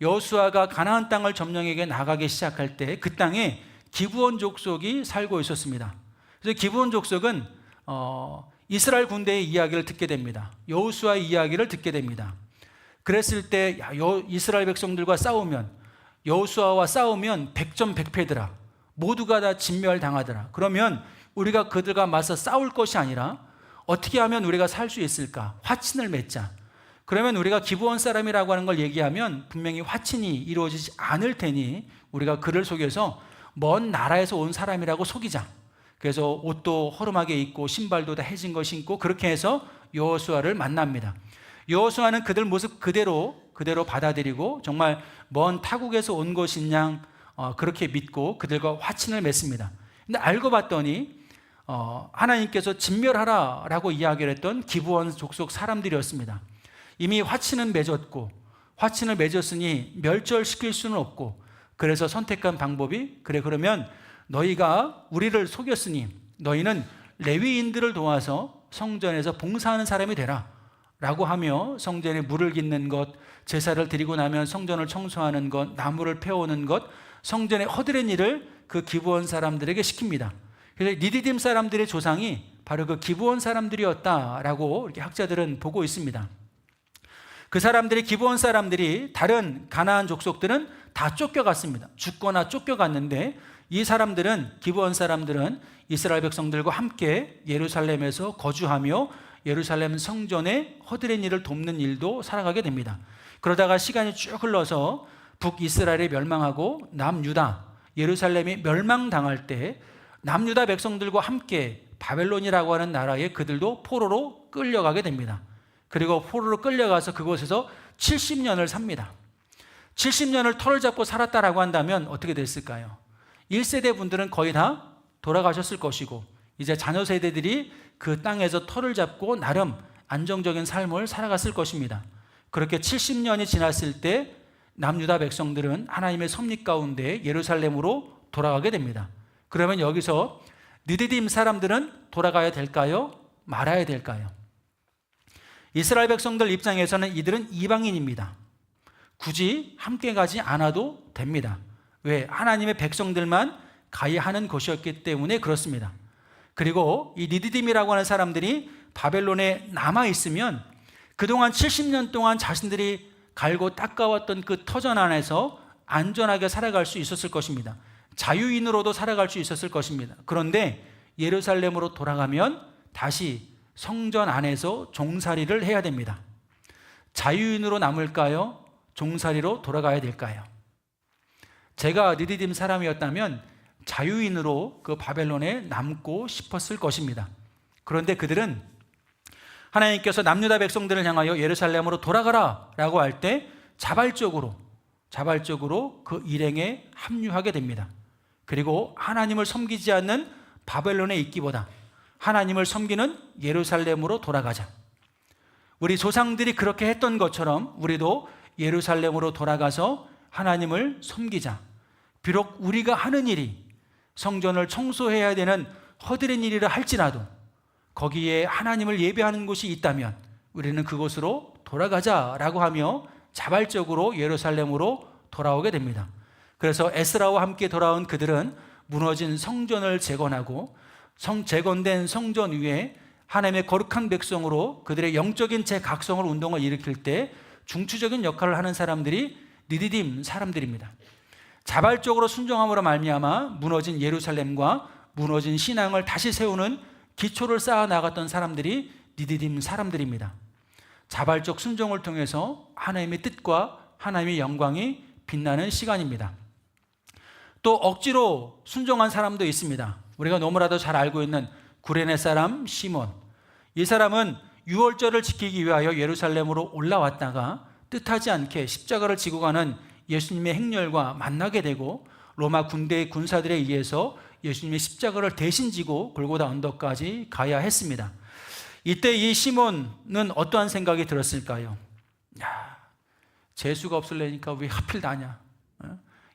여호수아가 가나안 땅을 점령에게 나가기 시작할 때 그 땅에 기브온 족속이 살고 있었습니다. 그래서 기브온 족속은 이스라엘 군대의 이야기를 듣게 됩니다. 여호수아의 이야기를 듣게 됩니다. 그랬을 때 이스라엘 백성들과 싸우면 여호수아와 싸우면 백전백패더라. 모두가 다 진멸당하더라. 그러면 우리가 그들과 맞서 싸울 것이 아니라 어떻게 하면 우리가 살 수 있을까? 화친을 맺자. 그러면 우리가 기브온 사람이라고 하는 걸 얘기하면 분명히 화친이 이루어지지 않을 테니 우리가 그를 속여서 먼 나라에서 온 사람이라고 속이자. 그래서 옷도 허름하게 입고 신발도 다 해진 거 신고 그렇게 해서 여호수아를 만납니다. 여호수아는 그들 모습 그대로 받아들이고 정말 먼 타국에서 온 것인 양 그렇게 믿고 그들과 화친을 맺습니다. 근데 알고 봤더니 하나님께서 진멸하라라고 이야기를 했던 기브온 족속 사람들이었습니다. 이미 화친은 맺었고 화친을 맺었으니 멸절시킬 수는 없고 그래서 선택한 방법이 그러면 너희가 우리를 속였으니 너희는 레위인들을 도와서 성전에서 봉사하는 사람이 되라 라고 하며 성전에 물을 깃는 것, 제사를 드리고 나면 성전을 청소하는 것, 나무를 패오는 것, 성전의 허드렛 일을 그 기브온 사람들에게 시킵니다. 그래서 니디딤 사람들의 조상이 바로 그 기브온 사람들이었다라고 이렇게 학자들은 보고 있습니다. 그 사람들이 기브온 사람들이 다른 가나안 족속들은 다 쫓겨갔습니다. 죽거나 쫓겨갔는데 이 사람들은 기브온 사람들은 이스라엘 백성들과 함께 예루살렘에서 거주하며 예루살렘 성전의 허드렛 일을 돕는 일도 살아가게 됩니다. 그러다가 시간이 쭉 흘러서 북이스라엘이 멸망하고 남유다, 예루살렘이 멸망당할 때 남유다 백성들과 함께 바벨론이라고 하는 나라에 그들도 포로로 끌려가게 됩니다. 그리고 포로로 끌려가서 그곳에서 70년을 삽니다. 70년을 털을 잡고 살았다라고 한다면 어떻게 됐을까요? 1세대 분들은 거의 다 돌아가셨을 것이고 이제 자녀 세대들이 그 땅에서 털을 잡고 나름 안정적인 삶을 살아갔을 것입니다. 그렇게 70년이 지났을 때 남유다 백성들은 하나님의 섭리 가운데 예루살렘으로 돌아가게 됩니다. 그러면 여기서 느디딤 사람들은 돌아가야 될까요? 말아야 될까요? 이스라엘 백성들 입장에서는 이들은 이방인입니다. 굳이 함께 가지 않아도 됩니다. 왜? 하나님의 백성들만 가야 하는 것이었기 때문에 그렇습니다. 그리고 이 니디딤이라고 하는 사람들이 바벨론에 남아있으면 그동안 70년 동안 자신들이 갈고 닦아왔던 그 터전 안에서 안전하게 살아갈 수 있었을 것입니다. 자유인으로도 살아갈 수 있었을 것입니다. 그런데 예루살렘으로 돌아가면 다시 성전 안에서 종살이를 해야 됩니다. 자유인으로 남을까요? 종살이로 돌아가야 될까요? 제가 느디딤 사람이었다면 자유인으로 그 바벨론에 남고 싶었을 것입니다. 그런데 그들은 하나님께서 남유다 백성들을 향하여 예루살렘으로 돌아가라 라고 할 때 자발적으로 그 일행에 합류하게 됩니다. 그리고 하나님을 섬기지 않는 바벨론에 있기보다 하나님을 섬기는 예루살렘으로 돌아가자. 우리 조상들이 그렇게 했던 것처럼 우리도 예루살렘으로 돌아가서 하나님을 섬기자. 비록 우리가 하는 일이 성전을 청소해야 되는 허드렛 일이라 할지라도 거기에 하나님을 예배하는 곳이 있다면 우리는 그곳으로 돌아가자라고 하며 자발적으로 예루살렘으로 돌아오게 됩니다. 그래서 에스라와 함께 돌아온 그들은 무너진 성전을 재건하고 재건된 성전 위에 하나님의 거룩한 백성으로 그들의 영적인 재각성을 운동을 일으킬 때 중추적인 역할을 하는 사람들이 느디딤 사람들입니다. 자발적으로 순종함으로 말미암아 무너진 예루살렘과 무너진 신앙을 다시 세우는 기초를 쌓아 나갔던 사람들이 느디딤 사람들입니다. 자발적 순종을 통해서 하나님의 뜻과 하나님의 영광이 빛나는 시간입니다. 또 억지로 순종한 사람도 있습니다. 우리가 너무나도 잘 알고 있는 구레네 사람 시몬. 이 사람은 유월절을 지키기 위하여 예루살렘으로 올라왔다가 뜻하지 않게 십자가를 지고 가는 예수님의 행렬과 만나게 되고 로마 군대의 군사들에 의해서 예수님의 십자가를 대신 지고 골고다 언덕까지 가야 했습니다. 이때 이 시몬은 어떠한 생각이 들었을까요? 야, 재수가 없을래니까 왜 하필 나냐?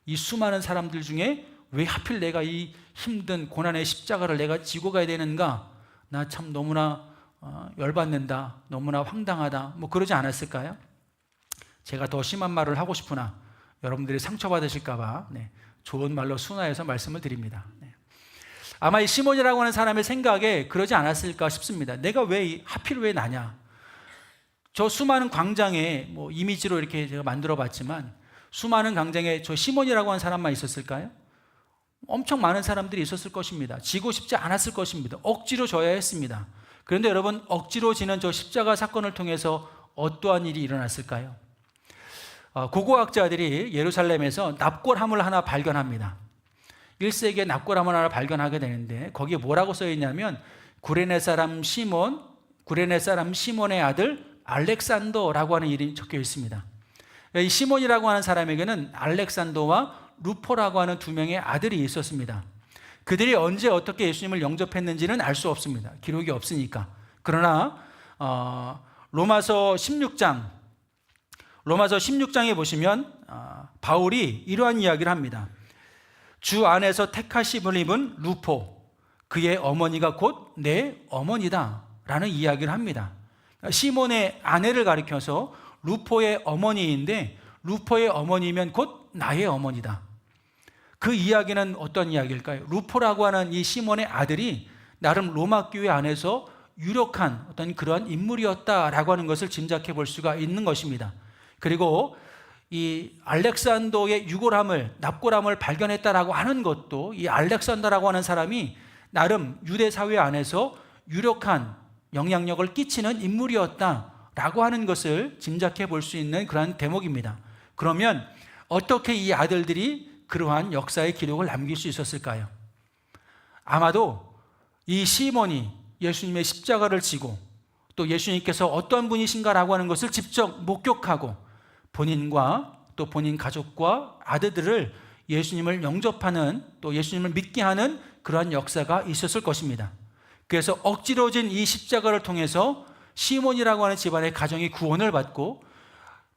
이 수많은 사람들 중에 왜 하필 내가 이 힘든 고난의 십자가를 내가 지고 가야 되는가? 나 참 너무나 열받는다. 너무나 황당하다. 뭐 그러지 않았을까요? 제가 더 심한 말을 하고 싶으나 여러분들이 상처받으실까 봐 좋은 말로 순화해서 말씀을 드립니다. 아마 이 시몬이라고 하는 사람의 생각에 그러지 않았을까 싶습니다. 내가 하필 왜 나냐? 저 수많은 광장에 뭐 이미지로 이렇게 제가 만들어 봤지만 수많은 광장에 저 시몬이라고 하는 사람만 있었을까요? 엄청 많은 사람들이 있었을 것입니다. 지고 싶지 않았을 것입니다. 억지로 져야 했습니다. 그런데 여러분, 억지로 지는 저 십자가 사건을 통해서 어떠한 일이 일어났을까요? 고고학자들이 예루살렘에서 납골함을 하나 발견합니다. 1세기에 납골함을 하나 발견하게 되는데 거기에 뭐라고 써 있냐면 구레네 사람 시몬의 아들 알렉산더라고 하는 이름이 적혀 있습니다. 이 시몬이라고 하는 사람에게는 알렉산더와 루포라고 하는 두 명의 아들이 있었습니다. 그들이 언제 어떻게 예수님을 영접했는지는 알 수 없습니다. 기록이 없으니까. 그러나 로마서 16장에 보시면 바울이 이러한 이야기를 합니다. 주 안에서 택하심을 입은 루포, 그의 어머니가 곧 내 어머니다 라는 이야기를 합니다. 시몬의 아내를 가리켜서 루포의 어머니인데 루포의 어머니면 곧 나의 어머니다. 그 이야기는 어떤 이야기일까요? 루포라고 하는 이 시몬의 아들이 나름 로마 교회 안에서 유력한 어떤 그러한 인물이었다라고 하는 것을 짐작해 볼 수가 있는 것입니다. 그리고 이 알렉산더의 납골함을 발견했다라고 하는 것도 이 알렉산더라고 하는 사람이 나름 유대 사회 안에서 유력한 영향력을 끼치는 인물이었다라고 하는 것을 짐작해 볼 수 있는 그런 대목입니다. 그러면 어떻게 이 아들들이 그러한 역사의 기록을 남길 수 있었을까요? 아마도 이 시몬이 예수님의 십자가를 지고 또 예수님께서 어떤 분이신가라고 하는 것을 직접 목격하고 본인과 또 본인 가족과 아들들을 예수님을 영접하는 또 예수님을 믿게 하는 그러한 역사가 있었을 것입니다. 그래서 억지로 진 이 십자가를 통해서 시몬이라고 하는 집안의 가정이 구원을 받고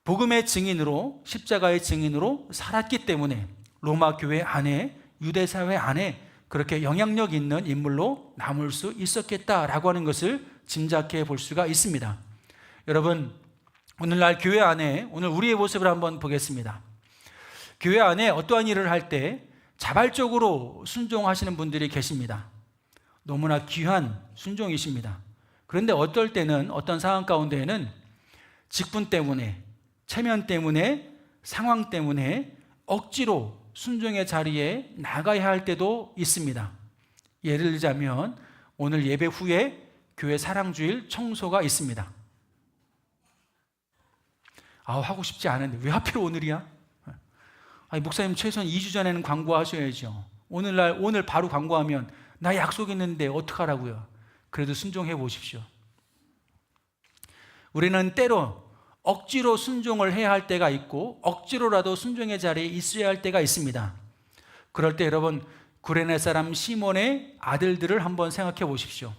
복음의 증인으로 십자가의 증인으로 살았기 때문에 로마 교회 안에 유대 사회 안에 그렇게 영향력 있는 인물로 남을 수 있었겠다라고 하는 것을 짐작해 볼 수가 있습니다. 여러분, 오늘날 교회 안에 오늘 우리의 모습을 한번 보겠습니다. 교회 안에 어떠한 일을 할 때 자발적으로 순종하시는 분들이 계십니다. 너무나 귀한 순종이십니다. 그런데 어떨 때는 어떤 상황 가운데에는 직분 때문에 체면 때문에 상황 때문에 억지로 순종의 자리에 나가야 할 때도 있습니다. 예를 들자면 오늘 예배 후에 교회 사랑주일 청소가 있습니다. 하고 싶지 않은데 왜 하필 오늘이야? 목사님 최소한 2주 전에는 광고하셔야죠. 오늘 바로 광고하면 나 약속 있는데 어떡하라고요? 그래도 순종해 보십시오. 우리는 때로 억지로 순종을 해야 할 때가 있고 억지로라도 순종의 자리에 있어야 할 때가 있습니다. 그럴 때 여러분, 구레네 사람 시몬의 아들들을 한번 생각해 보십시오.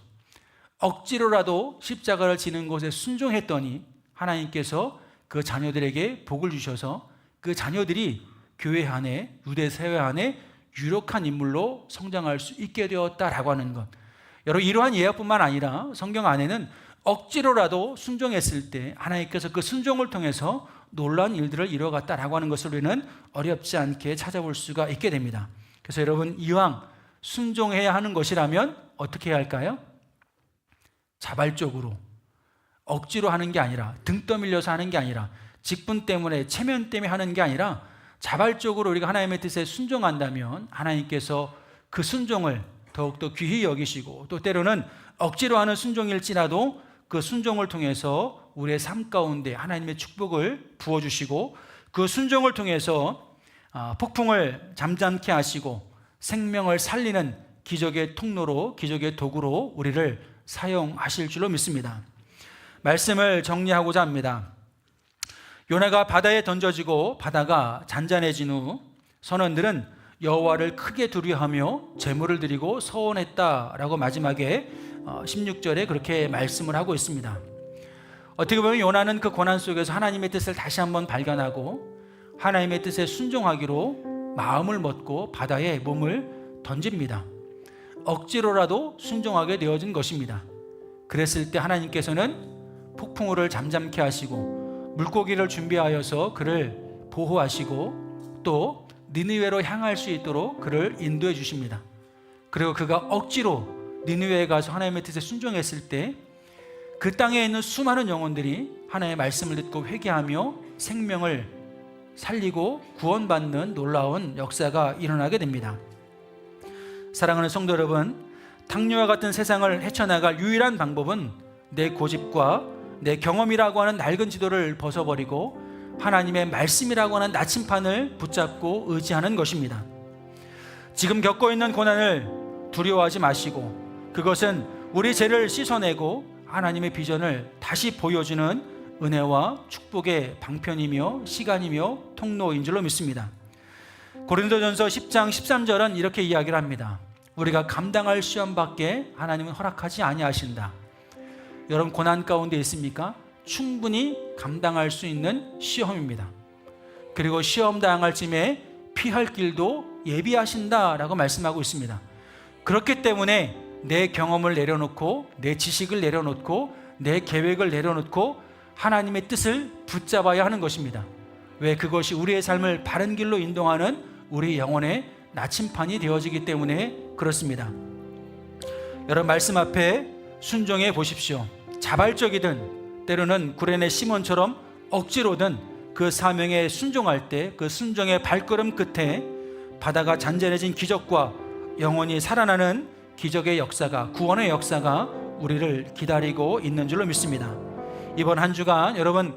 억지로라도 십자가를 지는 곳에 순종했더니 하나님께서 그 자녀들에게 복을 주셔서 그 자녀들이 교회 안에 유대 사회 안에 유력한 인물로 성장할 수 있게 되었다라고 하는 것. 여러분, 이러한 예화뿐만 아니라 성경 안에는 억지로라도 순종했을 때 하나님께서 그 순종을 통해서 놀라운 일들을 이루어갔다라고 하는 것을 우리는 어렵지 않게 찾아볼 수가 있게 됩니다. 그래서 여러분, 이왕 순종해야 하는 것이라면 어떻게 해야 할까요? 자발적으로 억지로 하는 게 아니라 등 떠밀려서 하는 게 아니라 직분 때문에 체면 때문에 하는 게 아니라 자발적으로 우리가 하나님의 뜻에 순종한다면 하나님께서 그 순종을 더욱더 귀히 여기시고 또 때로는 억지로 하는 순종일지라도 그 순종을 통해서 우리의 삶 가운데 하나님의 축복을 부어주시고 그 순종을 통해서 폭풍을 잠잠케 하시고 생명을 살리는 기적의 통로로 기적의 도구로 우리를 사용하실 줄로 믿습니다. 말씀을 정리하고자 합니다. 요나가 바다에 던져지고 바다가 잔잔해진 후 선원들은 여호와를 크게 두려워하며 제물을 드리고 서원했다라고 마지막에 16절에 그렇게 말씀을 하고 있습니다. 어떻게 보면 요나는 그 고난 속에서 하나님의 뜻을 다시 한번 발견하고 하나님의 뜻에 순종하기로 마음을 먹고 바다에 몸을 던집니다. 억지로라도 순종하게 되어진 것입니다. 그랬을 때 하나님께서는 폭풍우를 잠잠케 하시고 물고기를 준비하여서 그를 보호하시고 또 니느웨로 향할 수 있도록 그를 인도해 주십니다. 그리고 그가 억지로 니느웨에 가서 하나님의 뜻에 순종했을 때 그 땅에 있는 수많은 영혼들이 하나님의 말씀을 듣고 회개하며 생명을 살리고 구원받는 놀라운 역사가 일어나게 됩니다. 사랑하는 성도 여러분, 당뇨와 같은 세상을 헤쳐나갈 유일한 방법은 내 고집과 내 경험이라고 하는 낡은 지도를 벗어버리고 하나님의 말씀이라고 하는 나침판을 붙잡고 의지하는 것입니다. 지금 겪고 있는 고난을 두려워하지 마시고 그것은 우리 죄를 씻어내고 하나님의 비전을 다시 보여주는 은혜와 축복의 방편이며 시간이며 통로인 줄로 믿습니다. 고린도전서 10장 13절은 이렇게 이야기를 합니다. 우리가 감당할 시험밖에 하나님은 허락하지 아니하신다. 여러분, 고난 가운데 있습니까? 충분히 감당할 수 있는 시험입니다. 그리고 시험 당할 쯤에 피할 길도 예비하신다라고 말씀하고 있습니다. 그렇기 때문에 내 경험을 내려놓고 내 지식을 내려놓고 내 계획을 내려놓고 하나님의 뜻을 붙잡아야 하는 것입니다. 왜? 그것이 우리의 삶을 바른 길로 인도하는 우리 영혼의 나침판이 되어지기 때문에 그렇습니다. 여러분, 말씀 앞에 순종해 보십시오. 자발적이든 때로는 구레네 시몬처럼 억지로든 그 사명에 순종할 때 그 순종의 발걸음 끝에 바다가 잔잔해진 기적과 영원히 살아나는 기적의 역사가, 구원의 역사가 우리를 기다리고 있는 줄로 믿습니다. 이번 한 주간 여러분,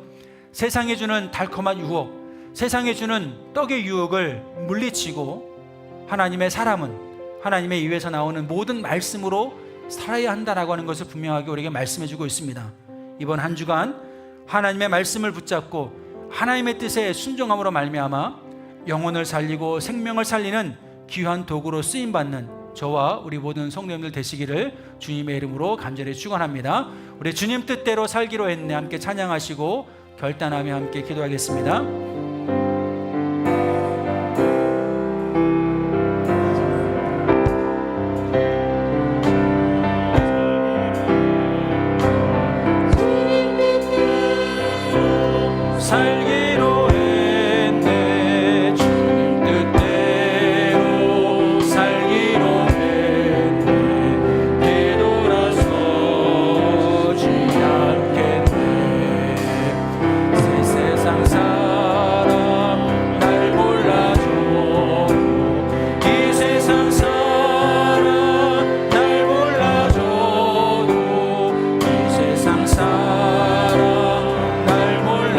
세상이 주는 달콤한 유혹, 세상에 주는 떡의 유혹을 물리치고 하나님의 사람은 하나님의 입에서 나오는 모든 말씀으로 살아야 한다라고 하는 것을 분명하게 우리에게 말씀해 주고 있습니다. 이번 한 주간 하나님의 말씀을 붙잡고 하나님의 뜻에 순종함으로 말미암아 영혼을 살리고 생명을 살리는 귀한 도구로 쓰임받는 저와 우리 모든 성도님들 되시기를 주님의 이름으로 간절히 축원합니다. 우리 주님 뜻대로 살기로 했네 함께 찬양하시고 결단하며 함께 기도하겠습니다. 살기로 했네 주님 뜻대로 살기로 했네 되돌아서지 않겠네 새 세상 사람 날 몰라줘 이 세상 사람 날 몰라줘도 이 세상 사람 날 몰라줘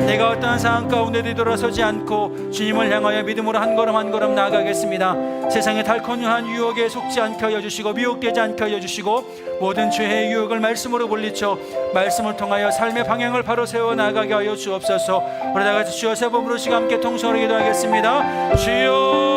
내가 어떠한 상황 가운데 뒤돌아서지 않고 주님을 향하여 믿음으로 한 걸음 한 걸음 나아가겠습니다. 세상의 달콤한 유혹에 속지 않게 하여 주시고 미혹되지 않게 하여 주시고 모든 죄의 유혹을 말씀으로 물리쳐 말씀을 통하여 삶의 방향을 바로 세워 나가게 하여 주옵소서. 우리 다 같이 주여 세 번 부르시고 함께 통성으로 기도하겠습니다. 주여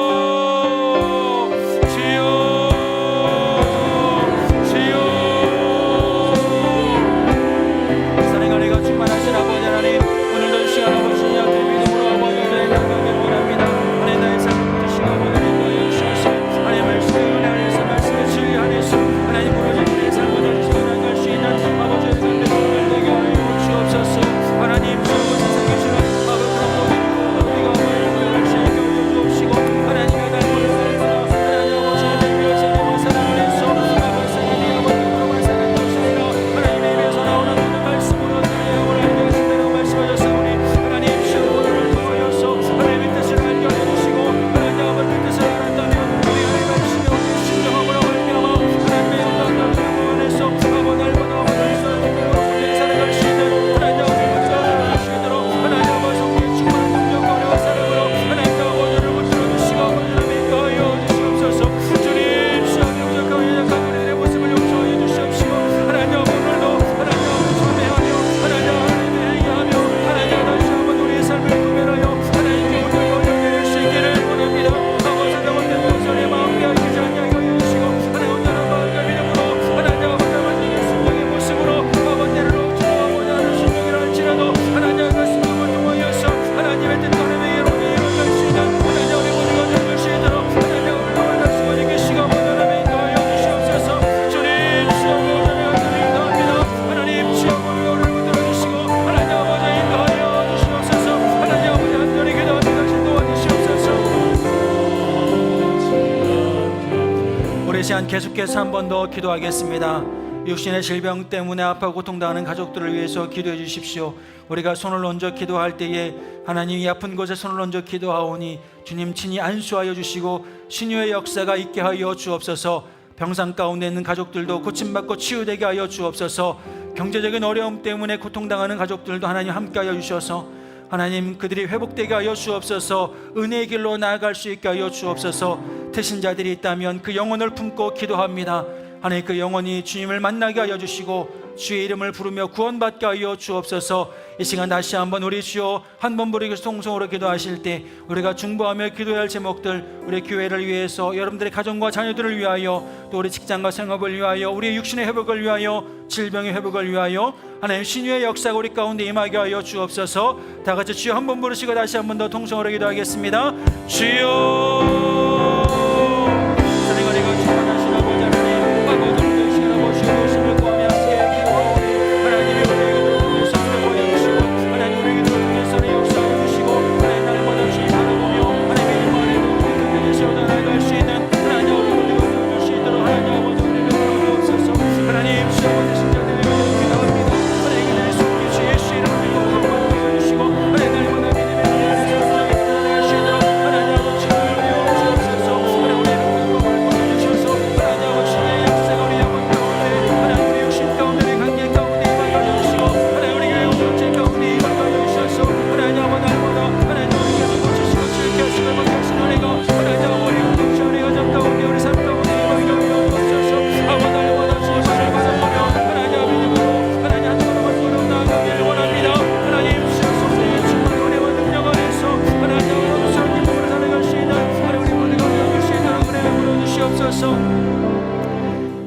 계속해서 한 번 더 기도하겠습니다. 육신의 질병 때문에 아파하고 고통당하는 가족들을 위해서 기도해 주십시오. 우리가 손을 얹어 기도할 때에 하나님 이 아픈 곳에 손을 얹어 기도하오니 주님 친히 안수하여 주시고 신유의 역사가 있게 하여 주옵소서. 병상 가운데 있는 가족들도 고침받고 치유되게 하여 주옵소서. 경제적인 어려움 때문에 고통당하는 가족들도 하나님 함께하여 주셔서 하나님 그들이 회복되게 하여 주옵소서. 은혜의 길로 나아갈 수 있게 하여 주옵소서. 태신자들이 있다면 그 영혼을 품고 기도합니다. 하나님 그 영혼이 주님을 만나게 하여 주시고 주의 이름을 부르며 구원받게 하여 주옵소서. 이 시간 다시 한번 우리 주여 한 번 부르기 통성으로 기도하실 때 우리가 중보하며 기도해야 할 제목들, 우리 교회를 위해서, 여러분들의 가정과 자녀들을 위하여, 또 우리 직장과 생업을 위하여, 우리의 육신의 회복을 위하여, 질병의 회복을 위하여 하나님 신유의 역사가 우리 가운데 임하게 하여 주옵소서. 다 같이 주여 한 번 부르시고 다시 한 번 더 통성으로 기도하겠습니다. 주여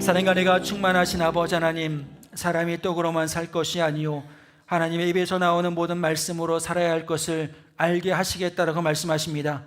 사랑과 내가 충만하신 아버지 하나님, 사람이 떡으로만 살 것이 아니요 하나님의 입에서 나오는 모든 말씀으로 살아야 할 것을 알게 하시겠다라고 말씀하십니다.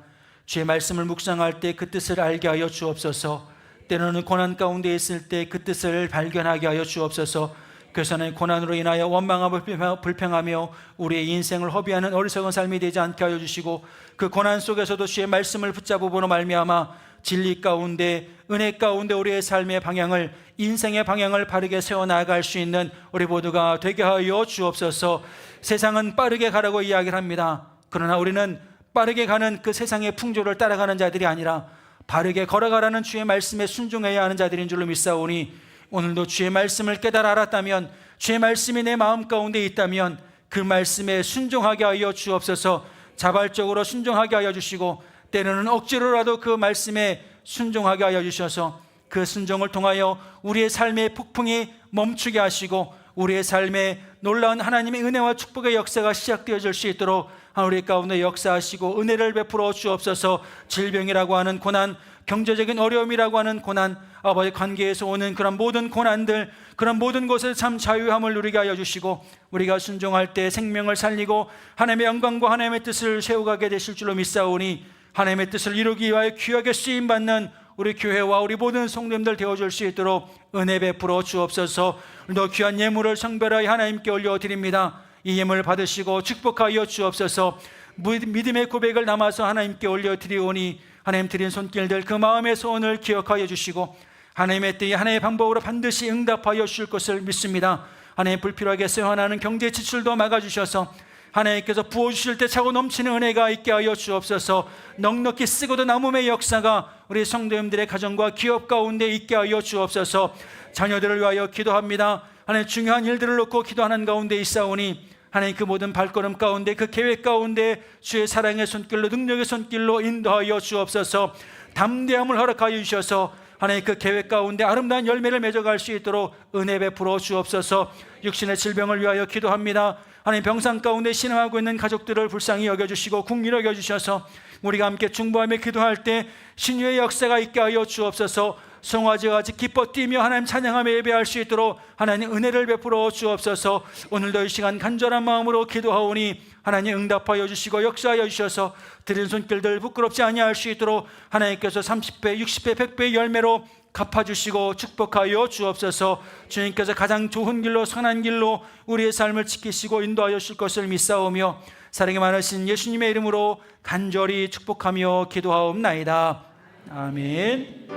주의 말씀을 묵상할 때 그 뜻을 알게 하여 주옵소서. 때로는 고난 가운데 있을 때 그 뜻을 발견하게 하여 주옵소서. 그래서는 고난으로 인하여 원망하고 불평하며 우리의 인생을 허비하는 어리석은 삶이 되지 않게 하여 주시고, 그 고난 속에서도 주의 말씀을 붙잡음으로 말미암아 진리 가운데, 은혜 가운데 우리의 삶의 방향을, 인생의 방향을 바르게 세워나갈 수 있는 우리 모두가 되게 하여 주옵소서. 세상은 빠르게 가라고 이야기를 합니다. 그러나 우리는 빠르게 가는 그 세상의 풍조를 따라가는 자들이 아니라 바르게 걸어가라는 주의 말씀에 순종해야 하는 자들인 줄로 믿사오니, 오늘도 주의 말씀을 깨달아 알았다면, 주의 말씀이 내 마음 가운데 있다면 그 말씀에 순종하게 하여 주옵소서. 자발적으로 순종하게 하여 주시고, 때로는 억지로라도 그 말씀에 순종하게 하여 주셔서 그 순종을 통하여 우리의 삶의 폭풍이 멈추게 하시고 우리의 삶에 놀라운 하나님의 은혜와 축복의 역사가 시작되어질 수 있도록 우리 가운데 역사하시고 은혜를 베풀어 주옵소서. 질병이라고 하는 고난, 경제적인 어려움이라고 하는 고난, 아버지 관계에서 오는 그런 모든 고난들, 그런 모든 것에 참 자유함을 누리게 하여 주시고, 우리가 순종할 때 생명을 살리고 하나님의 영광과 하나님의 뜻을 세워가게 되실 줄로 믿사오니, 하나님의 뜻을 이루기 위하여 귀하게 쓰임받는 우리 교회와 우리 모든 성도님들 되어줄 수 있도록 은혜 베풀어 주옵소서. 너 귀한 예물을 성별하여 하나님께 올려드립니다. 이 예물을 받으시고 축복하여 주옵소서. 믿음의 고백을 남아서 하나님께 올려드리오니, 하나님 드린 손길들 그 마음의 소원을 기억하여 주시고 하나님의 때에 하나님의 방법으로 반드시 응답하여 주실 것을 믿습니다. 하나님 불필요하게 세워나는 경제 지출도 막아주셔서 하나님께서 부어주실 때 차고 넘치는 은혜가 있게 하여 주옵소서. 넉넉히 쓰고도 남음의 역사가 우리 성도님들의 가정과 기업 가운데 있게 하여 주옵소서. 자녀들을 위하여 기도합니다. 하나님 중요한 일들을 놓고 기도하는 가운데 있사오니, 하나님 그 모든 발걸음 가운데, 그 계획 가운데 주의 사랑의 손길로, 능력의 손길로 인도하여 주옵소서. 담대함을 허락하여 주셔서 하나님 그 계획 가운데 아름다운 열매를 맺어갈 수 있도록 은혜 베풀어 주옵소서. 육신의 질병을 위하여 기도합니다. 하나님 병상 가운데 신음하고 있는 가족들을 불쌍히 여겨주시고 국리를 여겨주셔서 우리가 함께 중보하며 기도할 때 신유의 역사가 있게 하여 주옵소서. 송아지와 같이 기뻐 뛰며 하나님 찬양하며 예배할 수 있도록 하나님 은혜를 베풀어 주옵소서. 오늘도 이 시간 간절한 마음으로 기도하오니 하나님 응답하여 주시고 역사하여 주셔서 드린 손길들 부끄럽지 아니할 수 있도록 하나님께서 30배, 60배, 100배의 열매로 갚아주시고 축복하여 주옵소서. 주님께서 가장 좋은 길로, 선한 길로 우리의 삶을 지키시고 인도하여 주실 것을 믿사오며 사랑이 많으신 예수님의 이름으로 간절히 축복하며 기도하옵나이다. 아멘.